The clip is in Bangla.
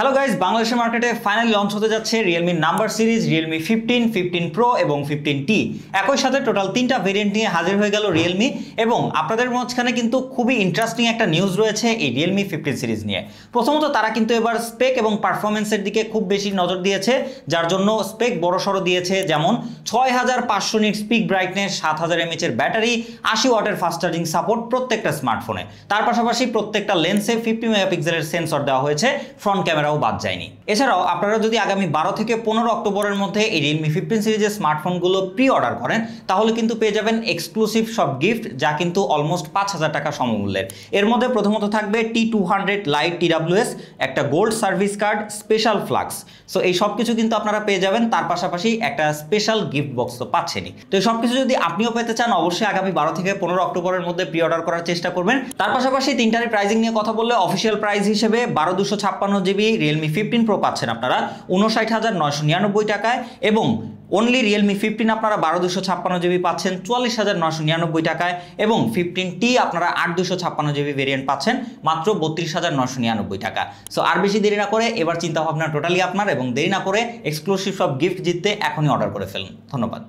হ্যালো গাইজ, বাংলাদেশের মার্কেটে ফাইনালি লঞ্চ হতে যাচ্ছে Realme number series, Realme 15, 15 pro এবং 15T। একই সাথে টোটাল 3টা ভেরিয়েন্ট নিয়ে হাজির হয়ে গেল রিয়েলমি। এবং আপনাদের মাঝখানে কিন্তু খুবই ইন্টারেস্টিং একটা নিউজ রয়েছে এই রিয়েলমি 15 সিরিজ নিয়ে। প্রথমত তারা কিন্তু এবার স্পেক এবং পারফরমেন্সের দিকে খুব বেশি নজর দিয়েছে, যার জন্য স্পেক বড়সড় দিয়েছে। যেমন 6500 নিট স্পিক ব্রাইটনেস, 7000 mAh এর ব্যাটারি, 80 ওয়াটের ফাস্ট চার্জিং সাপোর্ট প্রত্যেকটা স্মার্টফোনে। তার পাশাপাশি প্রত্যেকটা লেন্সে 50 মেগাপিক্সেলের সেন্সর দেওয়া হয়েছে, ফ্রন্ট ক্যামেরাও বাদ যায়নি। এছাড়াও আপনারা যদি আগামী 12 থেকে 15 অক্টোবরের মধ্যে এই রিয়েলমি 15 সিরিজের স্মার্টফোনগুলো প্রি অর্ডার করেন, তাহলে কিন্তু পেয়ে যাবেন এক্সক্লুসিভ সব গিফট, যা কিন্তু অলমোস্ট 5000 টাকা সমমূল্যের। এর মধ্যে প্রথমত থাকবে T200 লাইট TWS, একটা gold service card, special flux. So এই সব কিছু কিন্তু আপনারা পেয়ে যাবেন। তার পাশাপাশি একটা স্পেশাল গিফট বক্স তো পাচ্ছেনই। তো এই সব কিছু যদি আপনিও পেতে চান, অবশ্যই আগামী 12 থেকে 15 অক্টোবরের মধ্যে প্রি অর্ডার করার চেষ্টা করবেন। তার পাশাপাশি তিনটারই প্রাইসিং নিয়ে কথা বললে, অফিসিয়াল প্রাইস হিসেবে 12256 জিবি রিয়েলমি 15 প্রো পাচ্ছেন আপনারা 59999 টাকায়, এবং অনলি রিয়েলমি 15 আপনারা 12256 জিবি পাচ্ছেন 44999 টাকায়, এবং 15T আপনারা 8256 জিবি ভেরিয়েন্ট পাচ্ছেন মাত্র 32999 টাকা। সো আর বেশি দেরি না করে এবার চিন্তা ভাবনা টোটালি আপনার, এবং দেরি না করে এক্সক্লুসিভ সব গিফট জিততে এখনই অর্ডার করে ফেলুন। ধন্যবাদ।